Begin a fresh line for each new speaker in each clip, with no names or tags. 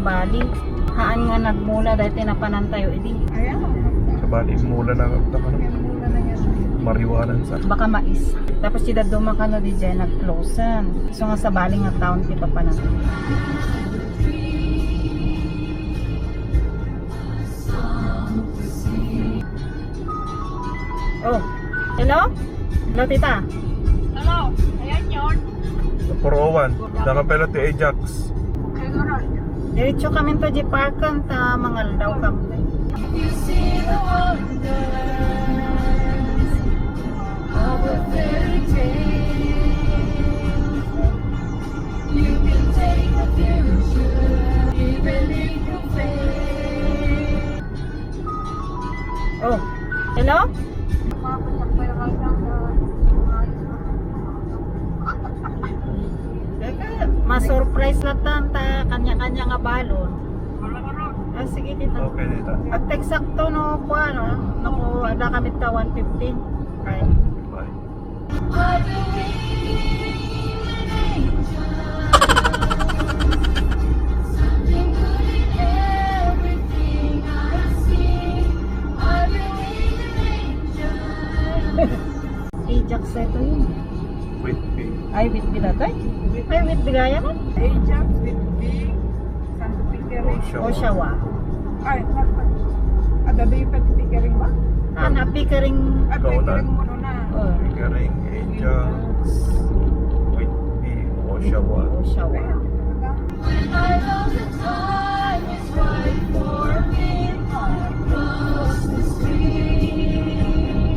sa Bali. Haan nga nagmula dahil tinapanan tayo edi.
Ayan.
Sa Bali, mula na
Yan muna na yan.
mariwanan sa.
Baka mais. Tapos sila dumakano di dyan nag-closean. So nga sa Bali nga town ti papanan. Oh. Hello? Hello tita.
Hello. Ayan yun.
Sa 401, nakapela ti Ajax.
Diretso kami to di parkan ta mangal daw kami.
You see the wonders of a fairy tale. You can take the future, even if you fail.
Oh. Hello? Ma-surprise lang ta kanya-kanya nga balon. Ah, sige tita.
Okay, dito.
At eksakto no po ano, naku ada kami ta 115. Right.
Bye.
I believe in angels, something good in everything I see. I believe in angels.
Ajax ito yun.
Wait, wait.
Ay, with bilatay? Ay, with bigaya man?
Ajax with B. Santo Pickering.
O Shawa?
Ay, ada ba yung Pickering ba?
Ah, napi ka ring...
At
Ikaw na.
Pickering mo na.
Oh,
Pickering, Ajax, Whitby, Oshawa.
o Shawa.
I know the time is right for me. Across the street,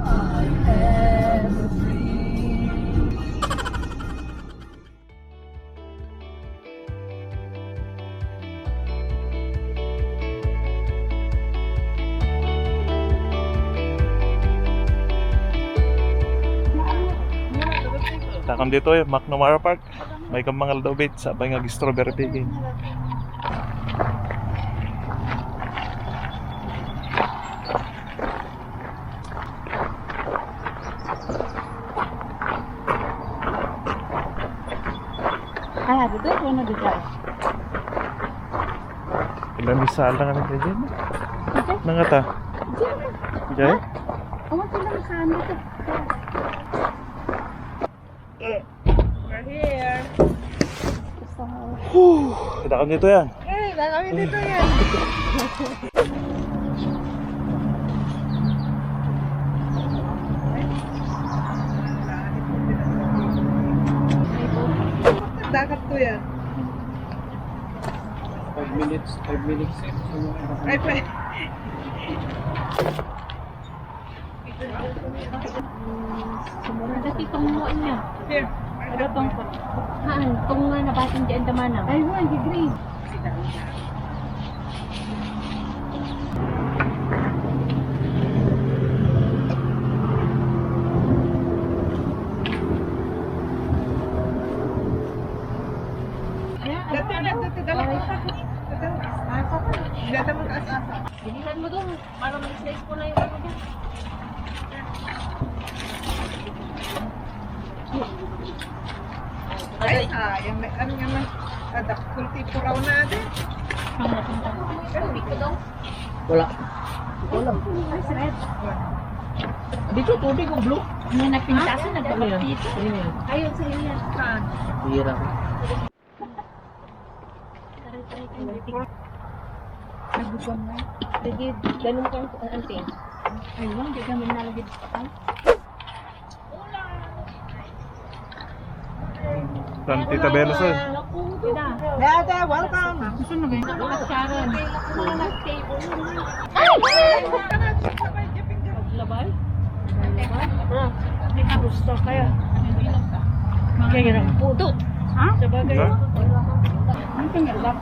I have a dream.
Takam dito McNamara Park. May kamangal daw bit sa nga strawberry picking.
Ah, dito? Ano dito?
Ilan misal lang kami dyan? Nangata? Jay?
Awan sila masahan dito.
We're here.
Takam dito yan.
Eh, kami dito yan. Dagat ko yan.
5 minutes.
Ay, pa.
Dati itong muan niya.
Here.
Ada bang ko? Haan, itong nga nabasin dyan tamanang.
Ay, wala, degree.
Dati, dala ko sa. Dati mo asa.
Bilisan mo doon para mag-slice ko na yung ano dyan.
Ay, yung may ano nga man. Ada kunti puraw natin.
Sabi ko daw.
Wala.
Ay, si Red.
Dito tubig o blue?
May nagpintasan na ba dito? Ayun, sa iyo yan.
Hira ko.
Taray-taray kayo. Nagugam na. Sige, ganun kang ante. Ayun, di kami nalagid pa tayo.
San Tita Venus eh.
Dada, welcome.
Gusto na ba yun?
Sharon.
Labay? Hindi ka gusto kaya. Kaya lang.
Pudot.
Ha? Sabagay.
Ha?
Ano kang galap?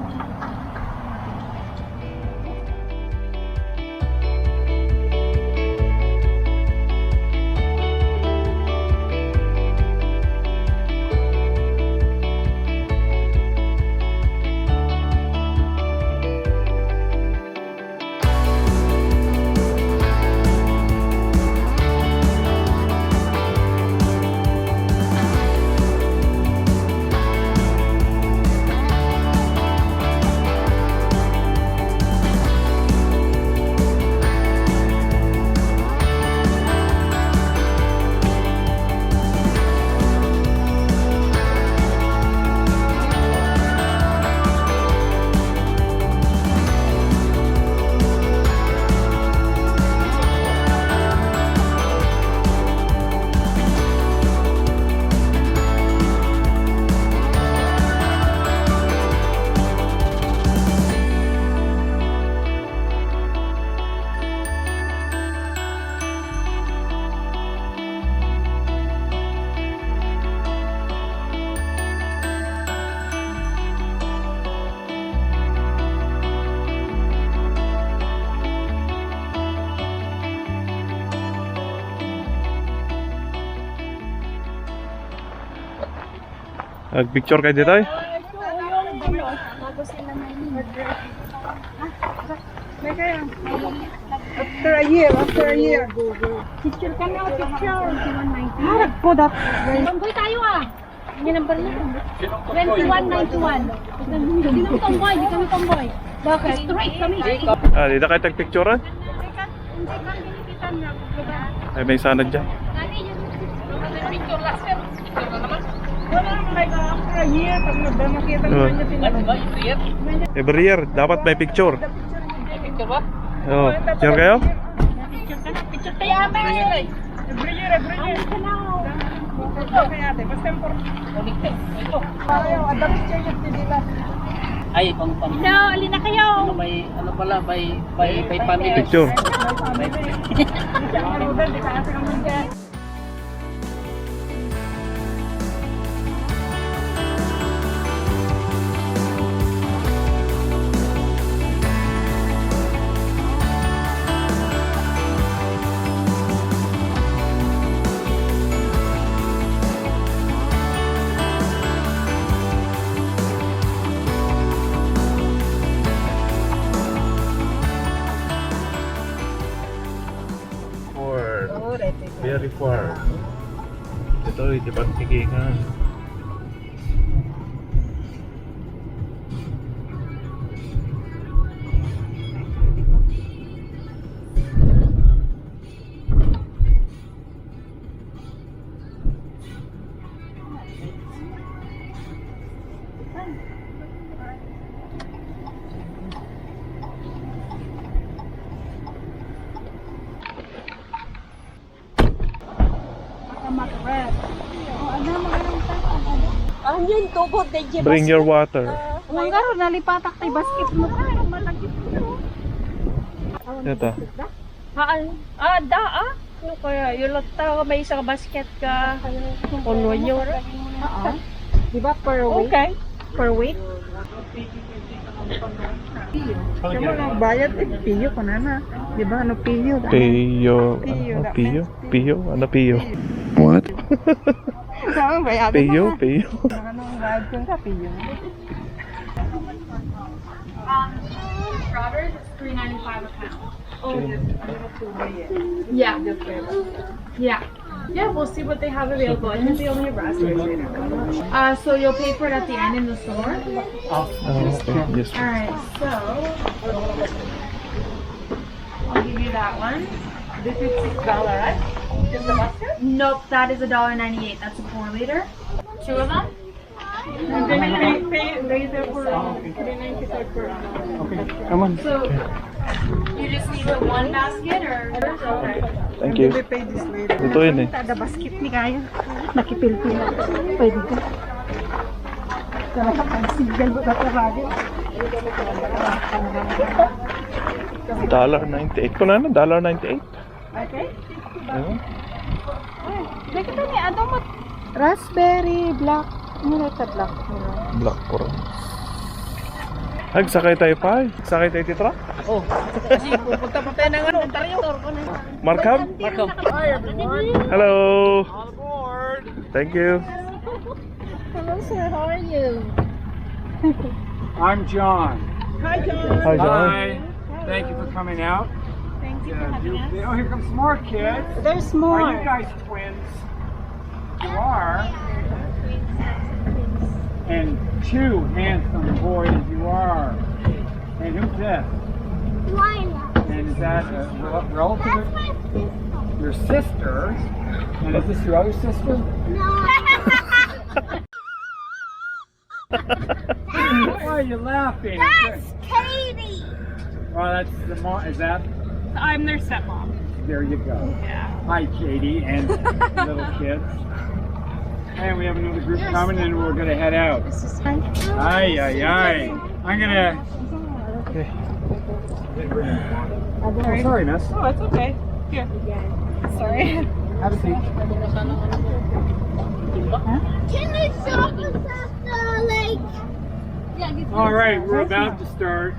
Mag-picture kayo dito eh.
Bago sila may
May kaya. After a year.
picture ka na, picture. 2190.
Harap ko dat.
Tomboy tayo ah. Yung number na. 2191. Hindi kami tomboy, hindi kami tomboy. Bakit? Straight kami.
Ah, dito kayo tag-picturean. Ay, may sanad dyan.
Wala naman like after a year. Pag makita mo niya pinag-
Every year, dapat may picture.
Picture ba?
Oh, picture kayo?
Picture tayo amin.
Every year. Okay ate. Basta important.
Ito.
Ayaw, adapt siya nila.
Ay, pang
No, alin na kayo.
ano may ano pala by family.
Picture. Very far. Ito, hindi pa tigingan.
Ang yun, tubod na dyan.
Bring your water.
Ang garo, nalipatak tayo basket mo ka. Malagit mo.
Ito.
Ano kaya? Yung lata may isang basket ka. Puno nyo.
Di ba per week?
Okay. Per week?
Kaya mga bayad piyo ko na. Di ba ano piyo?
Piyo. Ano piyo? Piyo? Ano piyo? What?
Saan bayad?
Piyo?
Anong bayad ko sa piyo?
Strawberries is $3.95 a pound. Yeah. Yeah. Yeah, we'll see what they have available. I think they only have raspberries right now. So you'll pay for it at the end in the store?
Oh, okay. Yes.
Alright, so I'll give you that one.
This is $6, right? Just the basket?
Nope, that is $1.98. That's a 4 liter. 2 of them?
And then pay later for $3.95 per hour.
So you just need the one basket or okay.
Thank you.
We pay this later.
Ito yun eh.
Tada basket ni kaya. Nakipilpil. Pwede ka. Kaya kapag-sigal mo sa trabaho.
$1.98 ko na na. $1.98.
Okay?
Ayun.
Nakita niya, ano mo? Raspberry, black. Ano na black?
Black coral. Ay, sakay tayo pa. Sakay tayo titra.
Oh,
Kasi pupunta pa tayo ng ano, Ontario.
Markham? Hello. Thank you.
Hello sir, how are you?
I'm John.
Hi, John.
Hi, John.
Hi. Thank you for coming out.
Thank you for having us.
Oh, here comes more kids.
There's
Are
more.
you guys twins? You are. And two handsome boys you are. And who's this? And is that a relative? Your sister? And is this your other sister? Why are you laughing?
Katie!
Well, that's the mom. Is that?
I'm their stepmom.
There you go.
Yeah.
Hi, Katie and little kids. And we have another group coming, and we're gonna head out. Ay, ay, ay. I'm gonna. Oh, sorry, miss.
Oh, it's okay. Here. Sorry.
Have a seat.
Can I stop us at the lake?
All right, we're about to start.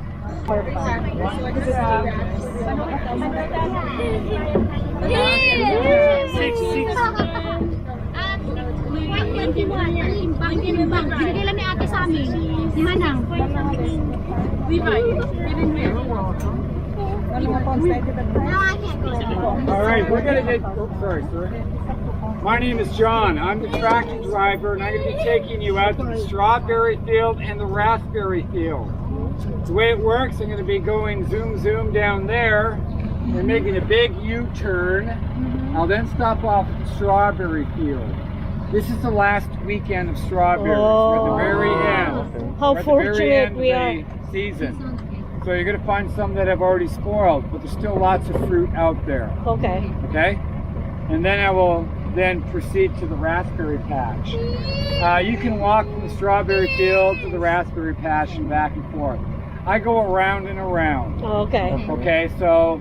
Yeah.
Six.
Binigay lang ni ate sa amin. Ni Manang.
All right, we're gonna get. Oh, sorry, sir. My name is John. I'm the tractor driver, and I'm going to be taking you out to the strawberry field and the raspberry field. The way it works, I'm going to be going zoom down there and making a big U-turn. I'll then stop off at the strawberry field. This is the last weekend of strawberries. We're at the very end.
How
We're at the very
fortunate
end
we
of
are.
the season. So you're going to find some that have already spoiled, but there's still lots of fruit out there.
Okay.
Okay? And then I will then proceed to the raspberry patch. You can walk from the strawberry field to the raspberry patch and back and forth. I go around and around.
Okay.
Okay, so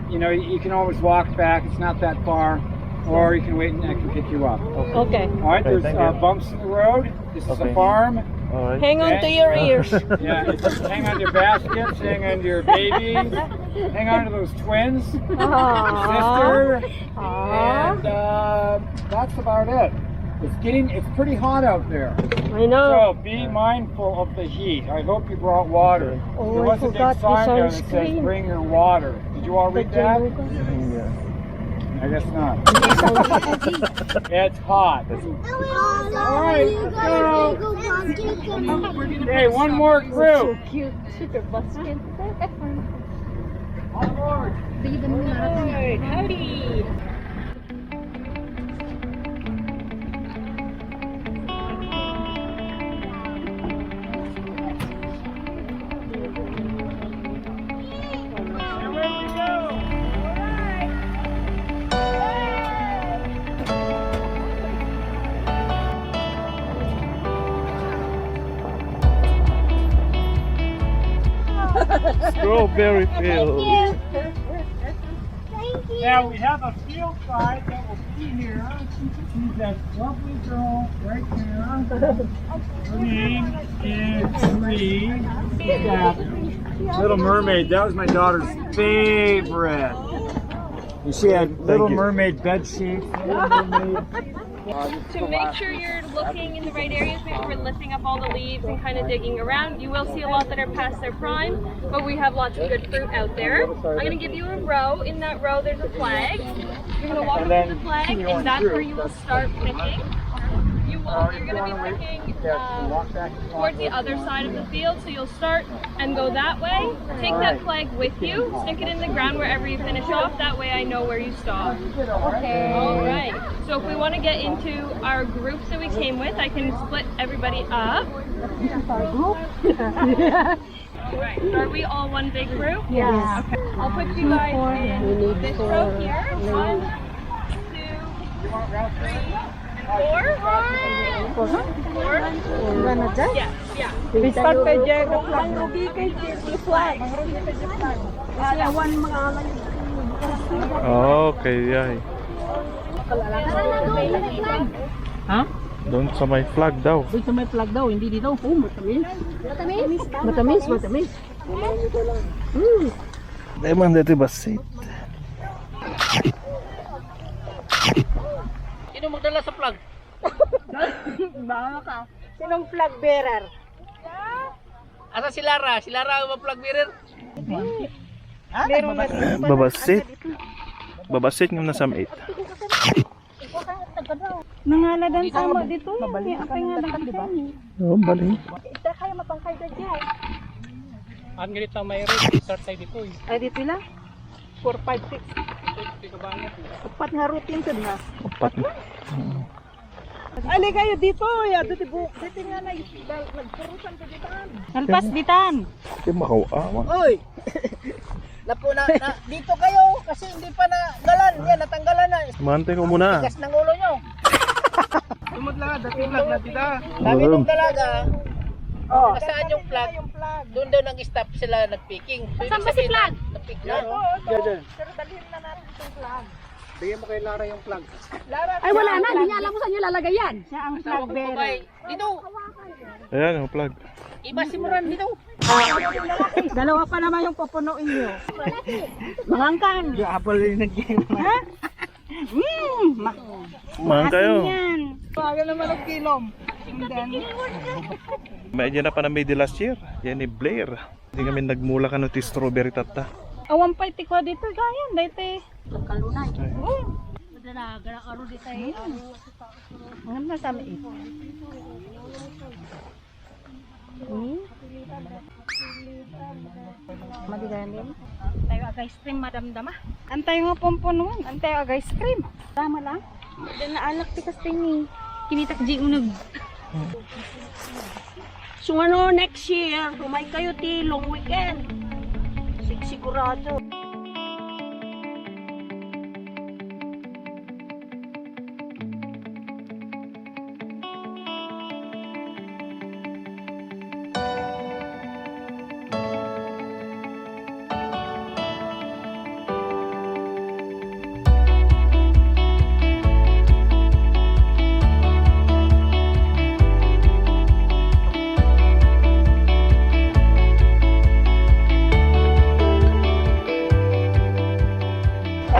you know you can always walk back. It's not that far, or you can wait and I can pick you up.
Okay.
All right,
Okay,
there's
thank you.
bumps in the road. This is
Okay.
a farm.
Alright.
Hang on to your ears.
Yeah, hang on to your baskets, hang on to your babies, hang on to those twins,
Aww.
sister, and that's about it. It's pretty hot out there.
I know.
So be mindful of the heat. I hope you brought water.
Oh,
There
I
was a big
forgot the
sign there that says
sunscreen.
bring your water. Did you all read that?
Yeah.
I guess not. It's hot. All right, let's go. Okay, one more group.
Cute. Super basket.
On board.
Howdy.
And away we go.
Strawberry field.
Now we have a field guide that will be here. She's that lovely girl right there. Her name is Bree. Little Mermaid. That was my daughter's favorite. And she had Little
you.
Mermaid bed sheets.
To make sure you're looking in the right areas, we're lifting up all the leaves and kind of digging around. You will see a lot that are past their prime, but we have lots of good fruit out there. I'm going to give you a row. In that row, there's a flag. You're going to walk up to the flag, and that's where you will start picking. You're going to be picking towards the other side of the field, so you'll start and go that way. Take that flag with you, stick it in the ground wherever you finish off. That way I know where you stop. Okay. All right. So if we want to get into our groups that we came with, I can split everybody up. Right. Are we all one big group?
Yes.
Okay. I'll put you guys in this row here. 1, 2, 3, and 4. 4. Yeah, yeah.
We start kay Diego Flag. Rugi kay Diego Flag.
Okay, yeah.
Ha?
Doon sa may flag daw.
Doon sa may flag daw, hindi dito. Oh, matamis. Matamis.
Dahil man dito basit.
Sino magdala sa plug?
Baka ka. Sinong flag bearer?
Asa si Lara? Si Lara ang plug bearer?
Meron na dito.
Babasit. Babasit ng nasa 8.
Nangaladan sama dito. Mabalik ka nga lang diba?
Oh, bali.
Ita kaya mapangkay ka dyan.
Ang ganito may road, start tayo dito eh.
Ay dito lang. 4, 5, 6. Upat nga routine ko na.
Apat na.
Ali kayo dito. Ya dito bu. Dito nga na nagpurusan ko ditan. Alpas ditan.
Di makawa.
Oy! Dito kayo kasi hindi pa na galan. Yan, natanggalan na.
Mantay ko muna.
Tigas ng ulo nyo.
Tumagla, dati vlog na tita.
Sabi nung dalaga,
Oh.
saan yung flag? Doon daw nag-stop sila nag-picking. So,
Saan ba si flag?
Nag-pick na.
Pero dalhin na natin itong flag.
Bigyan mo kay Lara yung plug.
Ay wala na. Hindi niya alam kung saan niya lalagay yan. Siya ang flag bearer.
Okay, dito.
Ayan, yung flag.
Imasimuran dito.
Dalawa pa naman yung pupunuin niyo. Mangangkan.
Apple yung nag-game.
Ha?
Mahal kayo.
Yan. Baga naman ang kilom. And then,
Medyo na pa na May last year. Yan ni Blair. Hindi kami nagmula ka ng strawberry tata.
awan pa iti ko dito gayan. Dito.
Kalunay.
Oh.
Madara aro di tayo.
Ang na sa mait.
Madiganin.
Tayo ag ice cream madam-dama. Antay nga pomponon. Antay ag ice cream. Tama lang.
Dan naalak ti kas ni. Kinitak di unag. So ano next year, humay kayo ti long weekend. Sigurado.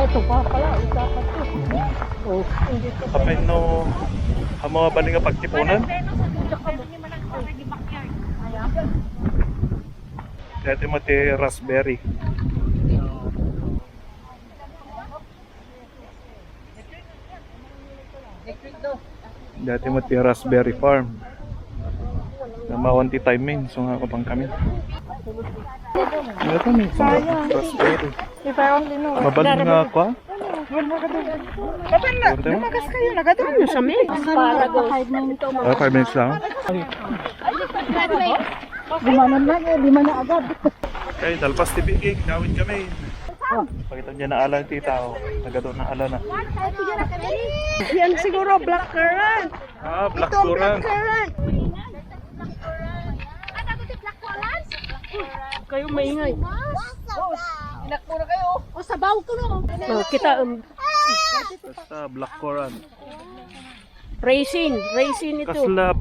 Ito pa pala. Isa pa to. Oh.
Kapag no, ang mga bali nga pagtipunan. Dati mo ti raspberry. Dati mo ti raspberry farm. Na mawanti timing, so nga ko pang kami. Ano kami? Raspberry.
If I only know.
Mabalik nga ako ah.
Namagas kayo. Nagadaan sa mix.
Para go.
5 minutes lang.
Gumanon lang eh. Di man na agad.
Okay, dalpas ti Bigig, gawin kami. Pakita niya na ala tita o. Nagado na ala na.
Yan siguro black currant.
Ah, black currant.
Kayo maingay.
Inakmura kayo.
O sabaw ko no. Kita
Basta black currant.
raisin ito.
Kasla,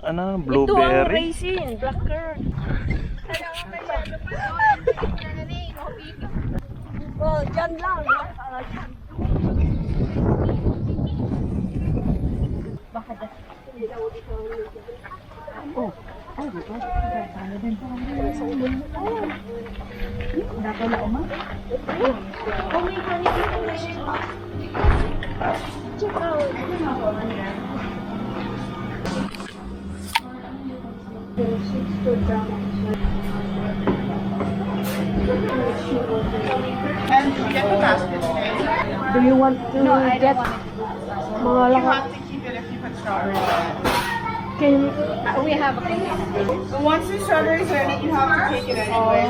ano,
Ito ang
blueberry.
raisin, black currant. Oh, dyan lang. Do you want to get mga lahat? Can we have a
Once the strawberries are ready, you have to take it anyway.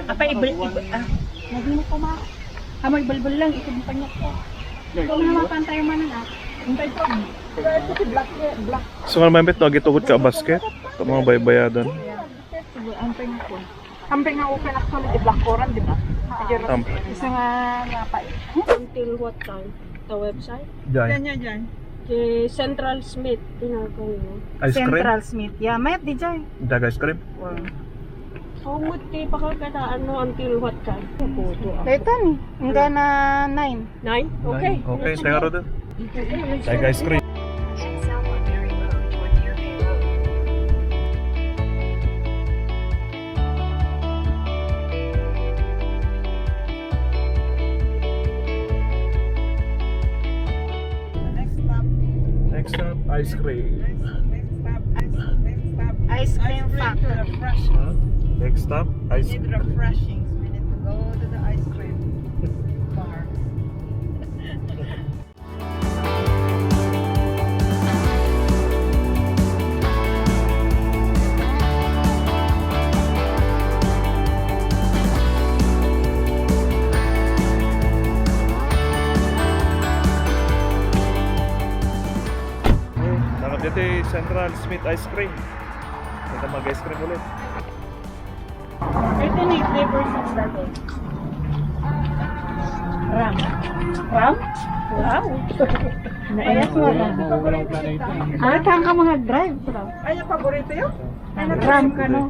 apa Lagi mo pa ma. Amoy balbal lang ito pa niya ko. Kung mapantay man na. Hintay pa.
So, kung mamit, nagitugot ka basket. Ito mga baybayadan.
Hamping nga open actually the black currant, di ba? Isa nga pa.
Until what time? The website?
Diyan.
Dyan.
Kay Central Smith. Tinagaw mo.
Ice cream?
Central Smith. Yeah, mayat di dyan.
Dag ice cream?
Humot kay pakakadaan mo until what time?
Ito ni. Hanggang na 9.
9? Okay.
Okay, tayo ro doon. Dag ice cream. Next up, ice cream.
Ice cream factory.
Huh? Next up, ice cream.
Refreshings. We need to go to the ice cream bar.
Dito yung Central Smith Ice Cream. Kita mag-ice cream ulit.
Ito na yung flavors of dati. Ram. Ram? Wow. Naayas mo ram. Ay, saan ka mga drive? Ay, yung paborito yun? Ram ka no?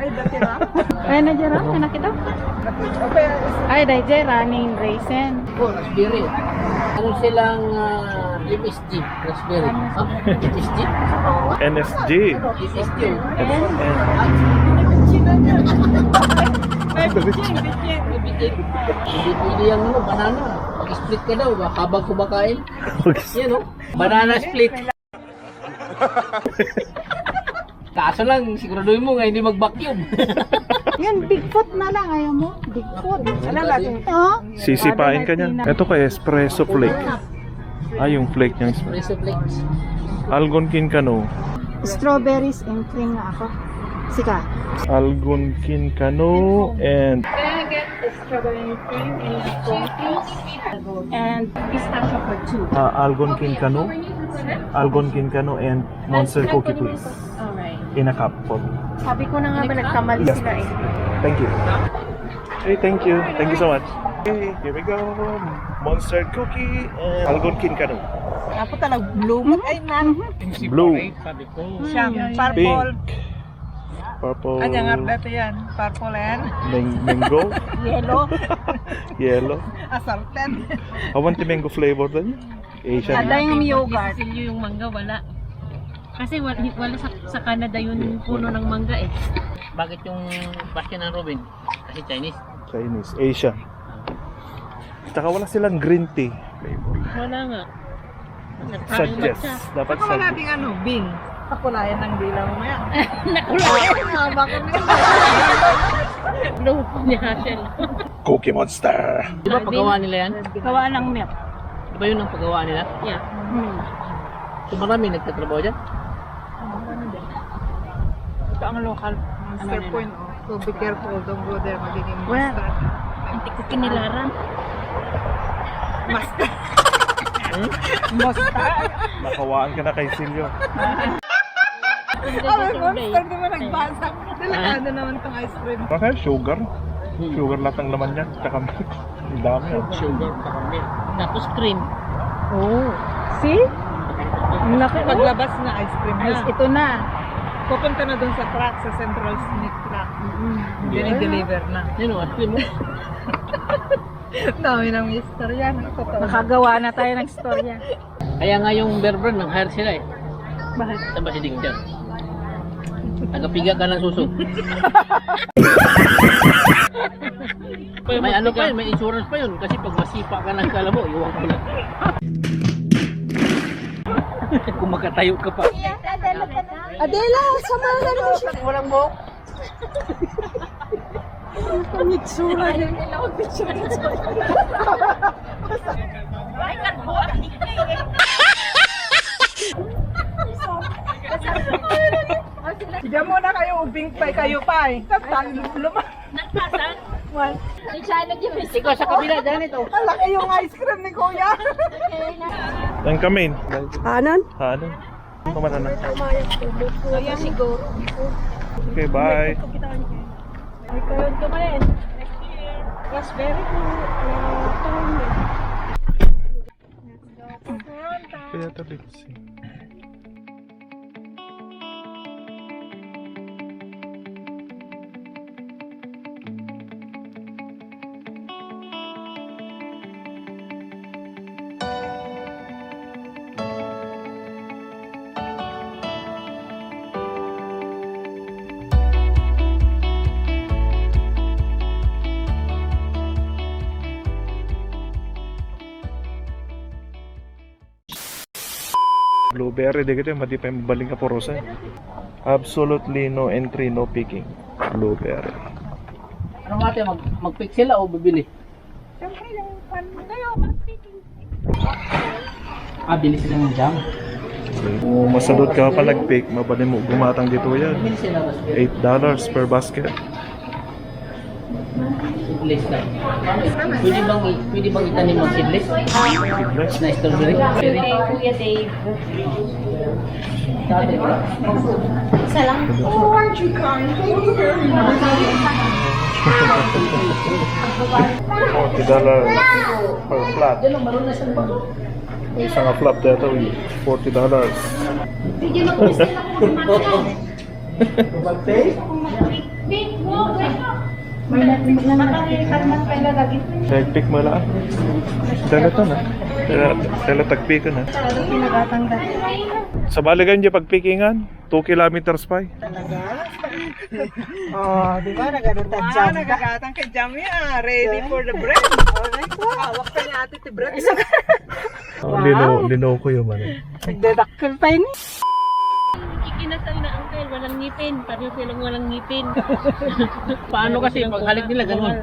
Ay, najera, anak kita. Ay, najera, ning raisin.
Oh, raspberry. Ano silang MSG? Raspberry. MSG?
NSG.
MSG. Hindi pwede yung banana. Mag-split ka daw, habang kumakain. Yan o. Banana split. Kaso lang, siguraduhin mo nga hindi mag-vacuum.
Yan, Bigfoot na lang. Ayaw mo? Bigfoot. Ano natin? Oh?
Sisipain ka niyan. Ito kay espresso flake. Yung flake niyang
Espresso flakes.
Algonquin Cano.
Strawberries and cream na ako. Sika.
Algonquin Cano and
Can I get the strawberry cream and coffee? And pistachio for 2.
Algonquin Cano and Monster Cookie please.
Alright.
In a cup for me.
Sabi ko na nga ba nagkamali
Yes.
sila eh.
Thank you. Hey, thank you. Thank you so much. Okay, here we go. Monster Cookie and Algonquin Cano.
Ako talaga blue. Ay, man.
Blue,
Sabi ko.
pink, purple,
yan. Purple and
mango,
yellow.
yellow.
Assorted.
Awan ti mango flavor din. Asian.
Ada yung yogurt.
Silyo yung mangga, wala. Kasi wala sa Canada yung puno ng mangga eh.
Bakit yung basket ng Robin? Kasi Chinese.
Chinese, Asia. Tsaka wala silang green tea flavor.
Wala nga.
Suggest. Dapat suggest.
Bing. Kapulayan ng dila mo yan.
No, ni Hassel.
Cookie Monster.
Di ba paggawa nila yan?
Gawa ng milk.
Di ba yun ang paggawa nila?
Yeah.
So marami nagtatrabaho dyan?
Ito ang local monster point. So be careful, don't go there. Magiging monster.
Hindi ko kinilaran.
Nakawaan ka na kay Silvio.
Monster di ba nagbasag? Delikado naman tong ice cream.
Okay, sugar. Sugar lahat ng laman niya. Tsaka ang dami.
Sugar, caramel.
Tapos cream.
Oh. See? Paglabas na ice cream na. Ito na. Pupunta na dun sa truck, sa Central Sneak Truck. Dini-deliver na.
Yun o, asin mo.
Dami ng istorya. Nakagawa na tayo ng istorya.
Kaya nga yung Bear Brand, nang-hire sila eh.
Bakit?
Saan ba si Ding dyan? Tagapiga ka ng suso. May ano pa yun, may insurance pa yun. Kasi pag masipa ka ng kalabo, iwan ko na. Kung makatayo ka pa.
Adela, samahan mo siya.
Walang mo.
Pangitsura niya. Diyan mo na kayo, ubing pa kayo pa eh. Lumang.
Nagpasan?
Wal.
Ikaw sa kabila, dyan ito.
Ang laki yung ice cream ni Kuya.
Yan kami.
Anon?
Hanon. Kumana na.
Kaya siguro.
Okay, bye.
Karoon ka man. Raspberry po.
Kaya ito lipsy. Blueberry, di kita madi pa yung baling kaporosa. Absolutely no entry, no picking. Blueberry.
Ano mati, mag-pick sila o bibili? Bili sila ng jam.
Kung masalot ka pa nag-pick, mabali mo gumatang dito yan.
Bili sila mas
$8 per basket.
seedless lang. Pwede bang itanim ng seedless?
Seedless?
Na strawberry?
Kuya Dave.
Dati ba?
Isa lang.
Oh, aren't you kind? Thank you very much.
$40 per flat. Isang flap dito, $40.
Bigyan mo ko isa lang.
May nakalman pa ilagay.
Nagpick mo lang. Dala to na. Dala tagpick na.
Pinagatanggal.
Sa baligan niya pagpickingan, 2 kilometers pa.
Oh, di ba? Nagagatang kay Jamie, ready for the bread. Alright, hawak ka ni ate ti bread.
Lino ko yung man.
Nagdadakkel pa yun.
Ikinasal na uncle, walang ngipin. Pareho silang walang ngipin.
Paano kasi pag halik nila ganun?